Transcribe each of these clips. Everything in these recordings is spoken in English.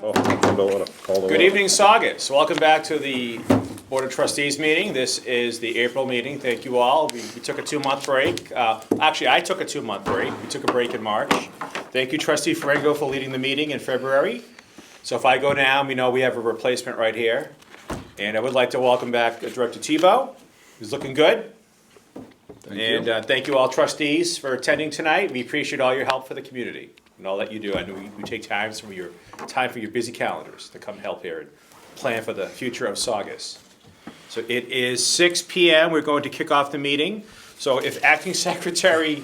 Good evening, Saugus. Welcome back to the Board of Trustees meeting. This is the April meeting. Thank you all. We took a 2-month break. Actually, I took a 2-month break. We took a break in March. Thank you, Trustee Faringo, for leading the meeting in February. So if I go down, we know we have a replacement right here. And I would like to welcome back Director Tebow, who's looking good. Thank you all trustees for attending tonight. We appreciate all your help for the community and all that you do. I know we take time for your busy calendars to come help here and plan for the future of Saugus. So it is 6 p.m. We're going to kick off the meeting. So if Acting Secretary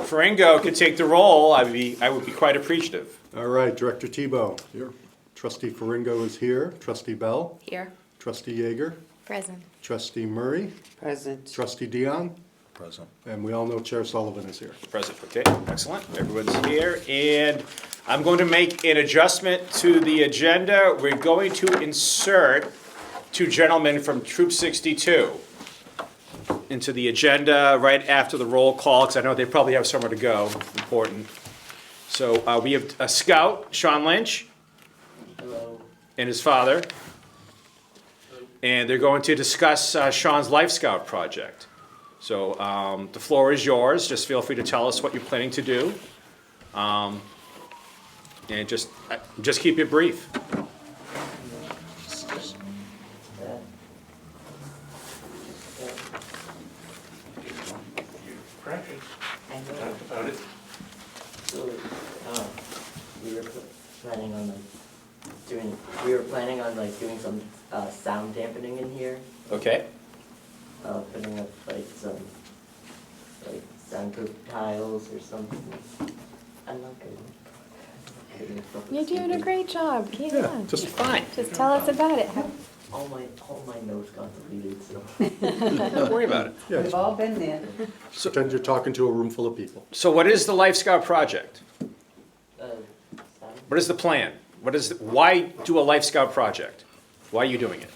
Faringo could take the roll, I would be quite appreciative. All right, Director Tebow. Here. Trustee Faringo is here. Trustee Bell. Here. Trustee Yeager. Present. Trustee Murray. Present. Trustee Dion. Present. And we all know Chair Sullivan is here. Present, okay, excellent. Everyone's here. And I'm going to make an adjustment to the agenda. We're going to insert 2 gentlemen from Troop 62 into the agenda right after the roll call, because I know they probably have somewhere to go, important. So we have a scout, Sean Lynch. Hello. And his father. And they're going to discuss Sean's Life Scout project. So the floor is yours. Just feel free to tell us what you're planning to do. And just keep it brief. So, we were planning on doing some sound dampening in here. Okay? Putting up some soundproof tiles or something. I'm not good. You're doing a great job. Keep Yeah, on. just Fine. Just tell us about it. All my notes got deleted, so. Don't worry about it. Yeah, We've all been there. pretend you're talking to a room full of people. So what is the Life Scout project? Sound What is the plan? Why do a Life Scout project? Why are you doing it?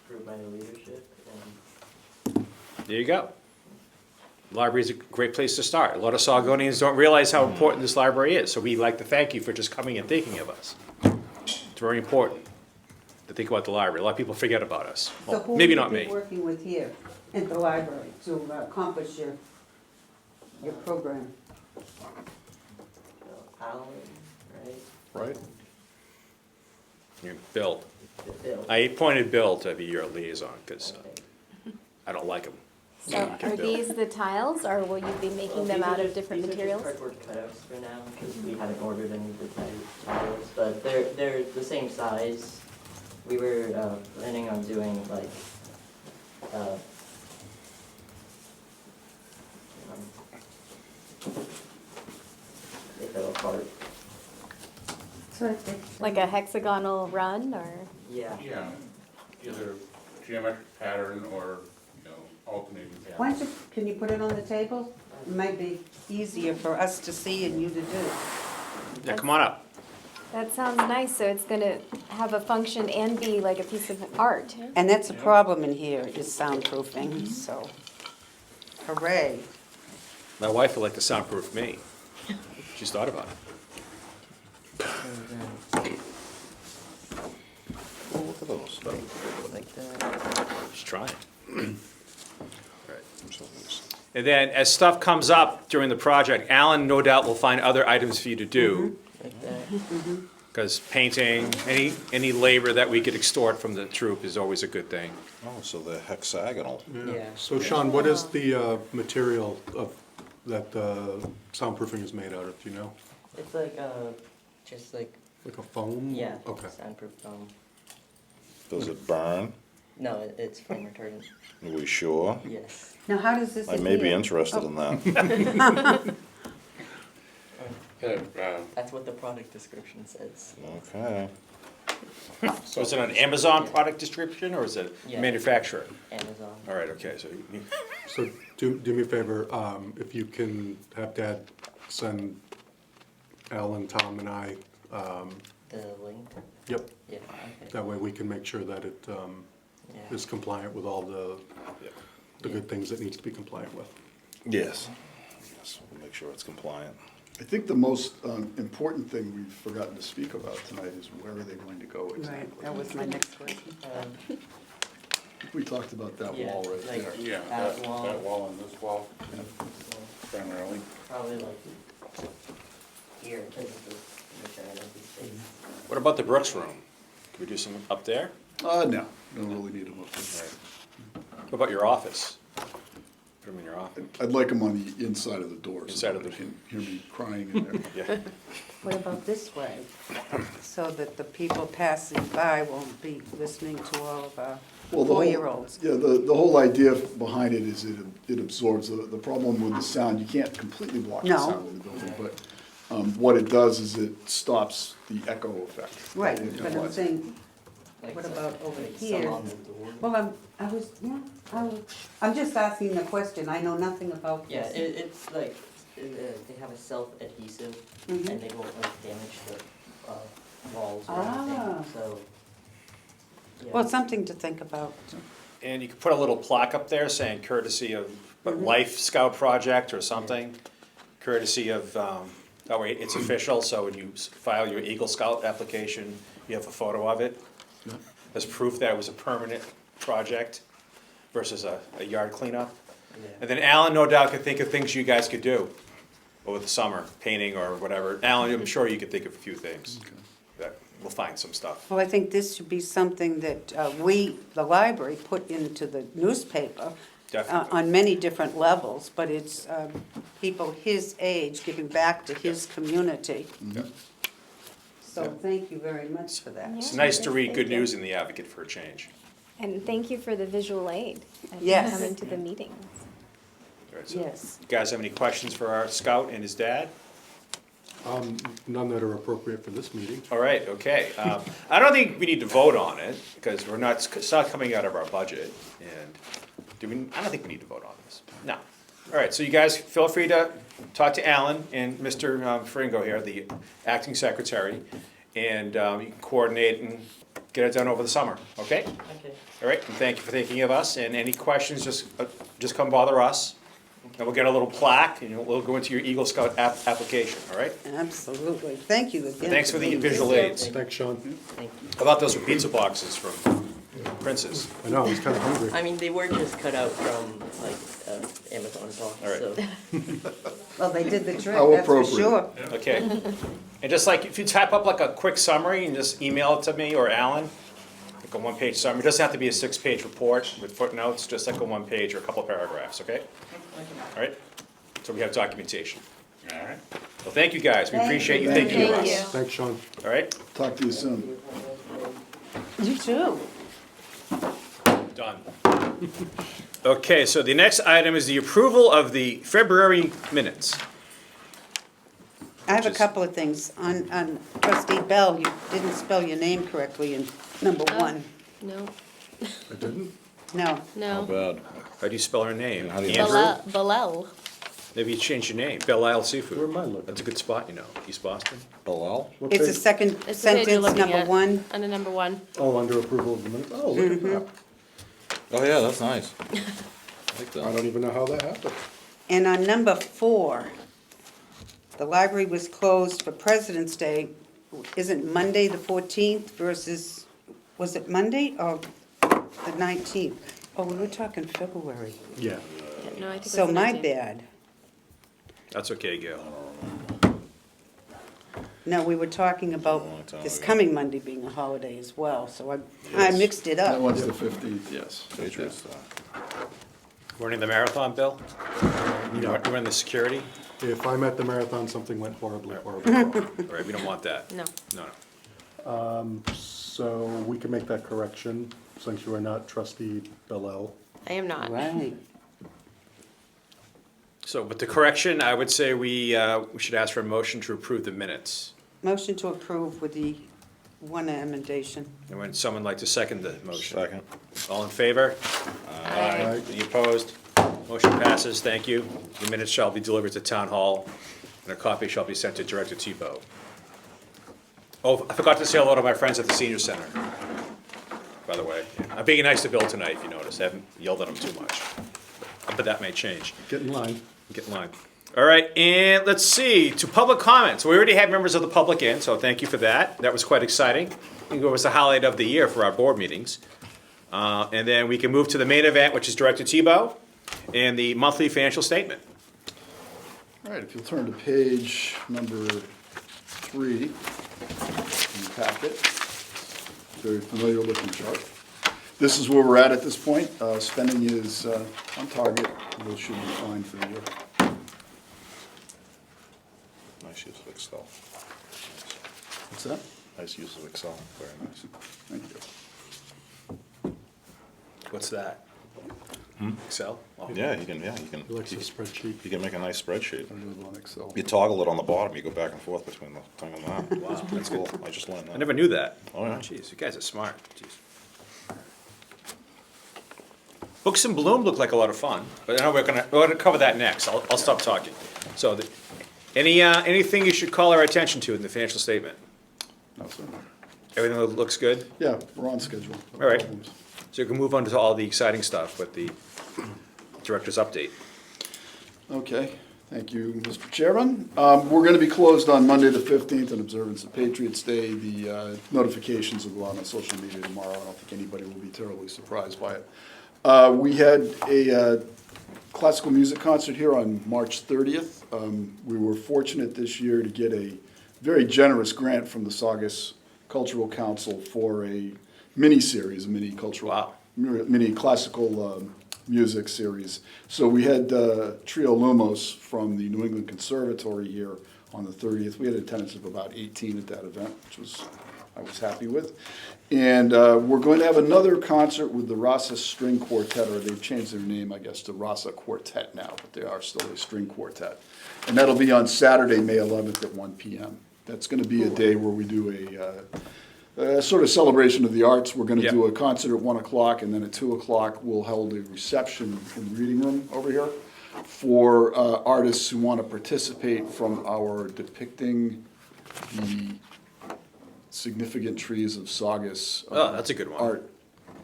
Prove my leadership and. There you go. Library is a great place to start. A lot of Saugonians don't realize how important this library is, so we'd like to thank you for just coming and thinking of us. It's very important to think about the library. A lot of people forget about us. So who Maybe will not you me. be working with here at the library to accomplish your program? Alan, right? Right? Bill. Bill. I appointed Bill to be your liaison because Okay. I don't like him. So are these the tiles, or will you be making them out of different materials? These are just cardboard cutouts for now, because we haven't ordered any of the tiles, but they're the same size. We were planning on doing they fell apart. So I think- Like a hexagonal run, or? Yeah. Yeah, either geometric pattern or, alternating pattern. Why don't you, can you put it on the table? It might be easier for us to see and you to do. Yeah, come on up. That sounds nice, so it's gonna have a function and be like a piece of art. And that's a problem in here, is soundproofing, so hooray. My wife would like to soundproof me. She's thought about it. Oh, look at those. Like that. She's trying. And then as stuff comes up during the project, Alan no doubt will find other items for you to do. Like that. Because painting, any labor that we could extort from the troop is always a good thing. Oh, so they're hexagonal. Yeah. So Sean, what is the material that soundproofing is made out of, do you know? It's like just like Like a foam? yeah, Okay. soundproof foam. Does it burn? No, it's flame retardant. Are we sure? Yes. Now, how does this I adhere? may be interested in that. That's what the product description says. Okay. So is it an Amazon product description or is it Yeah. manufacturer? Amazon. All right, okay, so So do me a favor, if you can have Dad send Alan, Tom, and I, The link. yep, Yeah. Okay. that way we can make sure that it Yeah. is compliant with all the good things it needs to be compliant with. Yes. Yes, we'll make sure it's compliant. I think the most important thing we've forgotten to speak about tonight is where are they going to go Right, exactly? that was my next question. We talked about that Yeah, wall right like- there. Yeah, That that wall. wall and this wall primarily. Probably like here, because of the maternity space. What about the Brooks room? Can we do some up there? No, don't really need them up there. What about your office? Put them in your office. I'd like them on the inside of the door so Inside of nobody the- can hear me crying in there. Yeah. What about this way? So that the people passing by won't be listening to all of our Well, the whole- 4-year-olds. Yeah, the whole idea behind it is it absorbs, the problem with the sound, you can't completely block the No. sound in the building, but what it does is it stops the echo effect. Right, You know, but I'm saying, Like what some- about over like here? Some on the door. Well, I'm just asking the question, I know nothing about Yeah, this. it's like, they have a self-adhesive, Mhm. and they won't like damage the walls or Ah. anything, so. yeah. Well, something to think about. And you could put a little plaque up there saying courtesy of Mm-hmm. Life Scout Project or something. Courtesy of, that way it's official, so when you file your Eagle Scout application, you have a photo of it as proof that it was a permanent project versus a yard cleanup. Yeah. And then Alan, no doubt, could think of things you guys could do over the summer, painting or whatever. Alan, I'm sure you could think of a few things. That we'll find some stuff. Well, I think this should be something that we, the library, put into the newspaper Definitely. on many different levels, but it's people his age giving back to his community. Yeah. So thank you very much for that. It's nice to read good Thank you. news in the Advocate for a change. And thank you for the visual aid and Yes. coming to the meetings. All right, so Yes. you guys have any questions for our scout and his dad? None that are appropriate for this meeting. All right, okay. I don't think we need to vote on it, because it's not coming out of our budget, and I don't think we need to vote on this. No. All right, so you guys feel free to talk to Alan and Mr. Fringo here, the acting secretary, and you can coordinate and get it done over the summer, okay? Okay. All right, and thank you for thinking of us, and any questions, just come bother us, and we'll get a little plaque, and we'll go into your Eagle Scout application, all right? Absolutely. Thank you again. Thanks for the being visual here. aids. Thanks, Sean. Thank you. How about those pizza boxes from Prince's? I know, I was kind of hungry. I mean, they were just cut out from like Amazon box, All right. so. Well, they did the trick, How that's for appropriate. sure. Okay. And just like, if you type up like a quick summary and just email it to me or Alan, like a one-page summary, it doesn't have to be a 6-page report with footnotes, just like a 1-page or a couple paragraphs, okay? All right? So we have documentation. All right. Well, thank you guys, we Thank appreciate you you. thinking of Thank you. us. Thanks, Sean. All right? Talk to you soon. You too. Done. Okay, so the next item is the approval of the February minutes. I have a Just- couple of things. On trustee Bell, you didn't spell your name correctly in number Oh. 1. No, I didn't? No. How no. bad? How do you spell her name? How do you- Andrew? Bilal. Maybe you changed your name, Belle Isle Seafood. Where am I looking? That's a good spot, you know, East Boston. Bilal? What It's a page? second It's the page you're sentence, looking number at. 1. Under number 1. Oh, under approval of the minutes? Oh, look at that. Oh, yeah, that's nice. I like I that. don't even know how that happened. And on number 4, the library was closed for President's Day. Isn't Monday the 14th versus, was it Monday or the 19th? Oh, we were talking February. Yeah. No, I think So it's the my 19th. bad. That's okay, Gail. No, we were talking about Long time this ago. coming Monday being a holiday as well, so I Yes. mixed it That up. one's the 15th, yes. Patriots. Running the marathon, Bill? You run the security? If I'm at the marathon, something went horribly, horribly wrong. All right, we don't want that. No. No, no. So we can make that correction, since you are not trustee Bellel. I am not. Right. So with the correction, I would say we should ask for a motion to approve the minutes. Motion to approve with the one amendation. And would someone like to second the motion? Second. All in favor? Aye. Any opposed? Motion passes, thank you. The minutes shall be delivered to Town Hall, and a copy shall be sent to Director Tebow. Oh, I forgot to say hello to my friends at the Senior Center, by the way. I'm being nice to Bill tonight, if you notice. I haven't yelled at him too much. But that may change. Get in line. Get in line. All right, and let's see, to public comments. We already had members of the public in, so thank you for that. That was quite exciting. I think it was the highlight of the year for our board meetings. And then we can move to the main event, which is Director Tebow, and the monthly financial statement. All right, if you'll turn to page number 3 in the packet. Very familiar looking chart. This is where we're at this point. Spending is on target. We should be fine for the year. Nice use of Excel. What's that? Nice use of Excel, very nice. Thank you. What's that? Excel? Oh. Yeah, you can, He likes a spreadsheet. you can make a nice spreadsheet. I live on Excel. You toggle it on the bottom, you go back and forth between the thing and that. Wow. That's cool, I just learned I that. never knew that. Oh, yeah. Jeez, you guys are smart. Jeez. Books in Bloom look like a lot of fun, but I know we're gonna cover that next. I'll stop talking. So, anything you should call our attention to in the financial statement? No, sir. Everything looks good? Yeah, we're on schedule. No All right. problems. So you can move on to all the exciting stuff with the director's update. Okay, thank you, Mr. Chairman. We're going to be closed on Monday, the 15th, in observance of Patriots' Day. The notifications will go out on social media tomorrow. I don't think anybody will be terribly surprised by it. We had a classical music concert here on March 30th. We were fortunate this year to get a very generous grant from the Saugus Cultural Council for a mini-series, a mini-cultural, Wow. mini classical music series. So we had Trio Lumos from the New England Conservatory here on the 30th. We had an attendance of about 18 at that event, which I was happy with. And we're going to have another concert with the Rasa String Quartet, or they've changed their name, I guess, to Rasa Quartet now, but they are still a string quartet. And that'll be on Saturday, May 11th at 1 p.m. That's going to be a day where we do a sort of celebration of the arts. We're going to Yep. do a concert at 1 o'clock, and then at 2 o'clock, we'll hold a reception in the reading room over here for artists who want to participate from our depicting the significant trees of Saugus. Oh, that's a good one.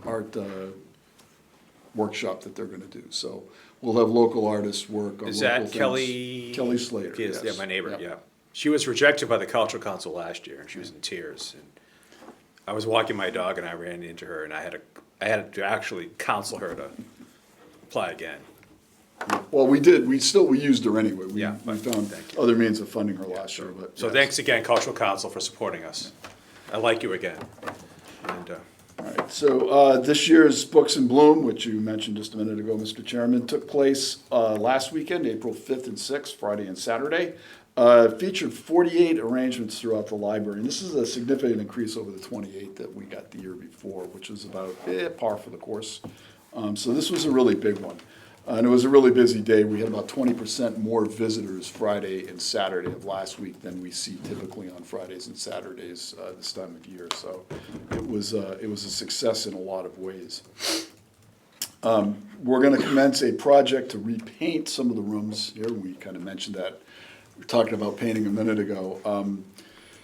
Art workshop that they're going to do. So we'll have local artists work on Is local that things. Kelly? Kelly Slater, Yes, yeah, yes. my neighbor, Yep. yeah. She was rejected by the Cultural Council last year, and she was in tears. And I was walking my dog, and I ran into her, and I had to actually counsel her to apply again. Well, we did, we used her anyway. Yeah, We but found thank you. other means of funding her last year, but. So yes. thanks again, Cultural Council, for supporting us. I like you again. And, All right, so this year's Books in Bloom, which you mentioned just a minute ago, Mr. Chairman, took place last weekend, April 5th and 6th, Friday and Saturday. Featured 48 arrangements throughout the library, and this is a significant increase over the 28 that we got the year before, which was about par for the course. So this was a really big one. And it was a really busy day. We had about 20% more visitors Friday and Saturday of last week than we see typically on Fridays and Saturdays this time of year. So it was a success in a lot of ways. We're going to commence a project to repaint some of the rooms here. We kind of mentioned that. We were talking about painting a minute ago.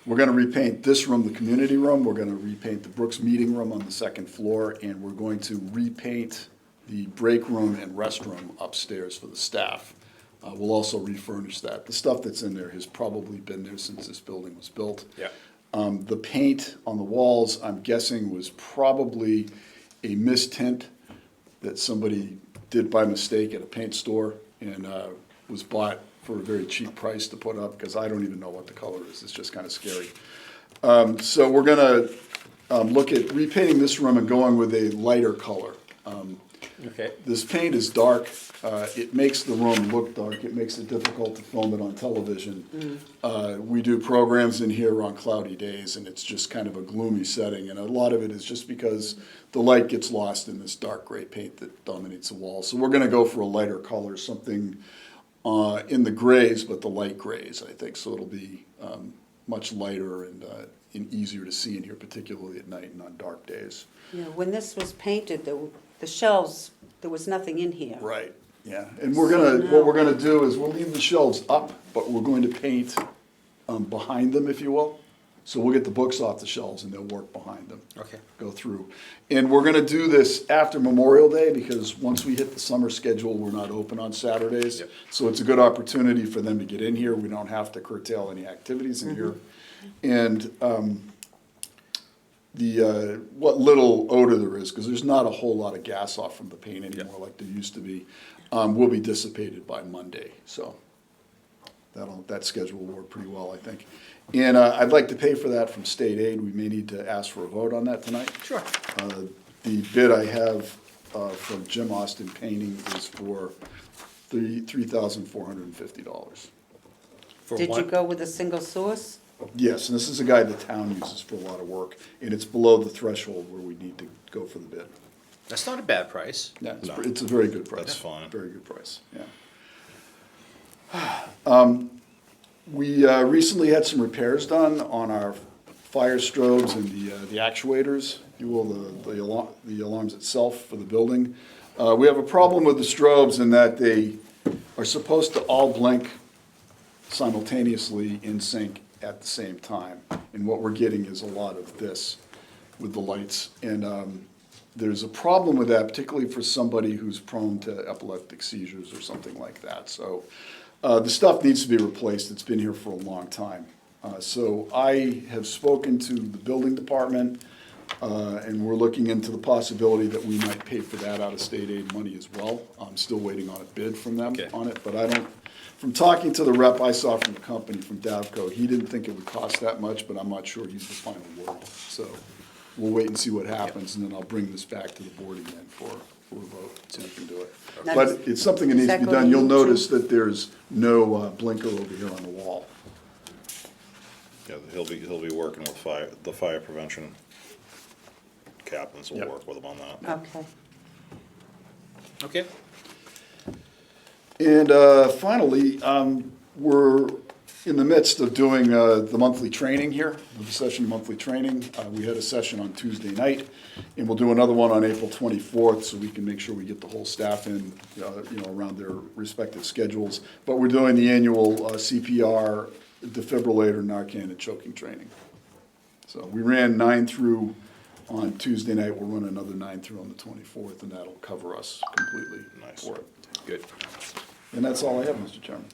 We're going to repaint this room, the community room. We're going to repaint the Brooks Meeting Room on the second floor, and we're going to repaint the break room and restroom upstairs for the staff. We'll also refurnish that. The stuff that's in there has probably been there since this building was built. yeah. The paint on the walls, I'm guessing, was probably a mistint that somebody did by mistake at a paint store and was bought for a very cheap price to put up, because I don't even know what the color is. It's just kind of scary. So we're going to look at repainting this room and going with a lighter color. Okay. This paint is dark. It makes the room look dark. It makes it difficult to film it on television. We do programs in here on cloudy days, and it's just kind of a gloomy setting. And a lot of it is just because the light gets lost in this dark gray paint that dominates the wall. So we're going to go for a lighter color, something in the grays, but the light grays, I think. So it'll be much lighter and easier to see in here, particularly at night and on dark days. Yeah, when this was painted, the shelves, there was nothing in here. Right, yeah, and what we're gonna do is we'll leave the shelves up, but we're going to paint behind them, if you will. So we'll get the books off the shelves and they'll work behind them. Okay. Go through. And we're gonna do this after Memorial Day, because once we hit the summer schedule, we're not open on Saturdays. Yep. So it's a good opportunity for them to get in here. We don't have to curtail any activities in here. And, what little odor there is, because there's not a whole lot of gas off from the paint anymore like there used to be, will be dissipated by Monday, so that schedule will work pretty well, I think. And I'd like to pay for that from state aid. We may need to ask for a vote on that tonight. Sure. The bid I have from Jim Austin Painting is for $3,450. For Did you one- go with a single source? Yes, and this is a guy the town uses for a lot of work, and it's below the threshold where we need to go for the bid. That's not a bad price. Yeah, No. it's a very good price. That's fine. Very good price, yeah. We recently had some repairs done on our fire strobes and the actuators, if you will, the alarms itself for the building. We have a problem with the strobes in that they are supposed to all blink simultaneously in sync at the same time. And what we're getting is a lot of this with the lights. And there's a problem with that, particularly for somebody who's prone to epileptic seizures or something like that. So the stuff needs to be replaced. It's been here for a long time. So I have spoken to the building department, and we're looking into the possibility that we might pay for that out of state aid money as well. I'm still waiting on a bid from them Okay. on it, but I don't, from talking to the rep I saw from the company, from Davco, he didn't think it would cost that much, but I'm not sure he's the final word. So we'll wait and see what happens, and then I'll bring this back to the board again for a vote, so we can do it. Now, But it's something that does needs to that be go to done. You'll you, too? notice that there's no blinker over here on the wall. Yeah, he'll be working with the fire prevention captains will Yep. work with him on that. Okay. Okay. And finally, we're in the midst of doing the monthly training here, the session monthly training. We had a session on Tuesday night, and we'll do another one on April 24th, so we can make sure we get the whole staff in, around their respective schedules. But we're doing the annual CPR, defibrillator, Narcan, and choking training. So we ran 9 through on Tuesday night. We'll run another 9 through on the 24th, and that'll cover us completely Nice. for it. Good. And that's all I have, Mr. Chairman.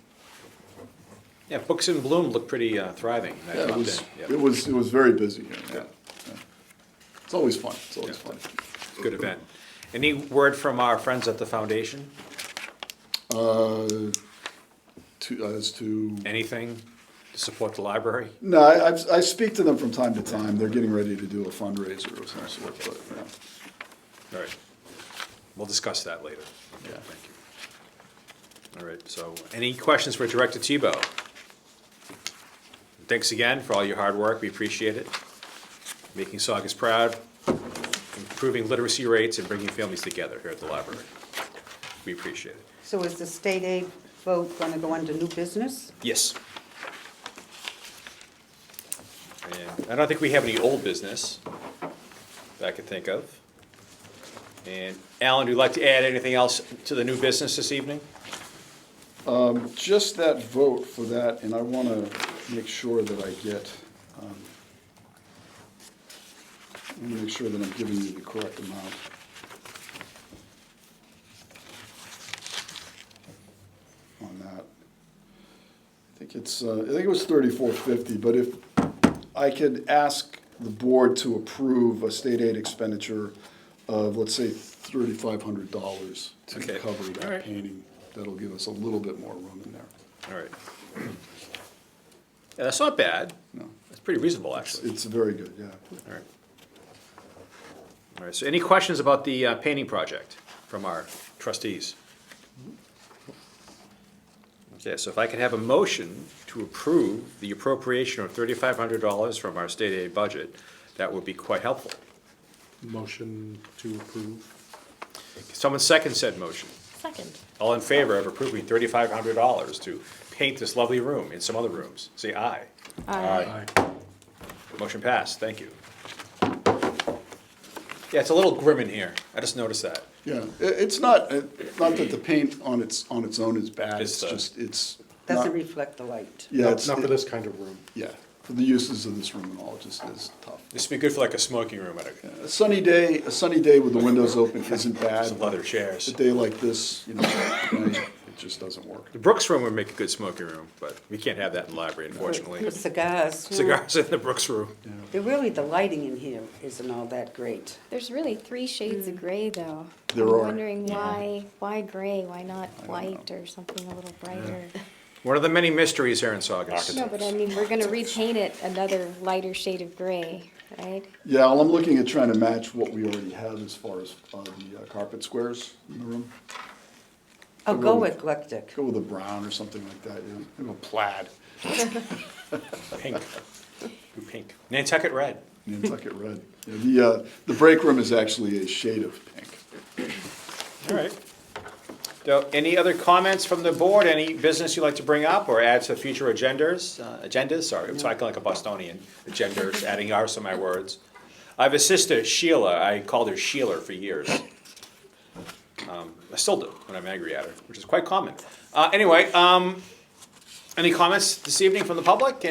Yeah, Books in Bloom look pretty thriving. I Yeah, dropped in. it was very busy here, yeah. Yeah. It's always fun, it's always Yeah. fun. Good event. Any word from our friends at the foundation? As to, Anything to support the library? no, I speak to them from time to time, they're getting ready to do a fundraiser of some sort, but, yeah. All right. We'll discuss that later. Yeah. Thank you. All right, so any questions for Director Tebow? Thanks again for all your hard work. We appreciate it. Making Saugus proud, improving literacy rates, and bringing families together here at the library. We appreciate it. So is the state aid vote going to go under new business? Yes. And I don't think we have any old business that I could think of. And Alan, would you like to add anything else to the new business this evening? Just that vote for that, and I want to make sure that I get, I want to make sure that I'm giving you the correct amount. On that. I think it was $34.50, but if I could ask the board to approve a state aid expenditure of, let's say, $3,500 to Okay. cover All that right. painting, that'll give us a little bit more room in there. All right. Yeah, that's not bad. No, That's pretty reasonable, actually. it's very good, yeah. All right. All right, so any questions about the painting project from our trustees? Okay, so if I could have a motion to approve the appropriation of $3,500 from our state aid budget, that would be quite helpful. Motion to approve. Someone second said motion. Second. All in favor of approving $3,500 to paint this lovely room and some other rooms, say aye. Aye. Motion passed, thank you. Yeah, it's a little grim in here, I just noticed that. Yeah, it's not that the paint on its own is bad, It's it's the- just, it's Doesn't not, reflect the light. yeah, Not it's, not for this kind of room. yeah, for the uses of this room and all, it just is tough. This would be good for like a smoking room at A sunny day with the windows open isn't bad. some leather chairs. A day like this, you know, at night, it just doesn't work. The Brooks room would make a good smoking room, but we can't have that in the library, unfortunately. For cigars. you know. Cigars in the Brooks room. Really, the lighting in here isn't all that great. There's really 3 shades of gray, though. There I'm are. wondering why gray? Why not white or something a little brighter? One of the many mysteries here in Saugus. No, but I mean, we're gonna repaint it another lighter shade of gray, right? Yeah, well, I'm looking at trying to match what we already have as far as the carpet squares in the room. Oh, go eclectic. Go with a brown or something like that, you know, plaid, Pink. Do pink. Nantucket red. Nantucket red. Yeah, the break room is actually a shade of pink. All right. So, any other comments from the board? Any business you'd like to bring up or add to future agendas? Sorry, I'm talking like a Bostonian. Agendas, adding R's to my words. I have a sister, Sheila. I called her Sheila for years. I still do when I'm angry at her, which is quite common. Anyway, any comments this evening from the public?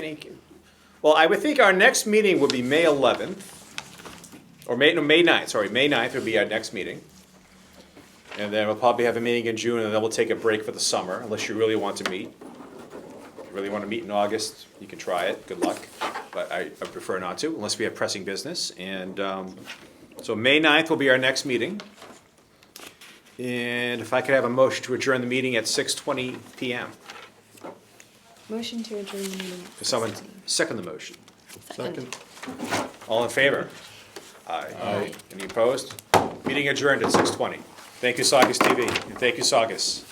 Well, I would think our next meeting would be May 11th, or May 9th, sorry, May 9th would be our next meeting. And then we'll probably have a meeting in June, and then we'll take a break for the summer, unless you really want to meet. If you really want to meet in August, you can try it, good luck. But I prefer not to, unless we have pressing business. And so May 9th will be our next meeting. And if I could have a motion to adjourn the meeting at 6:20 PM. Motion to adjourn the meeting. Does someone second the motion? Second. All in favor? Aye. Any opposed? Meeting adjourned at 6:20. Thank you, Saugus TV, and thank you, Saugus.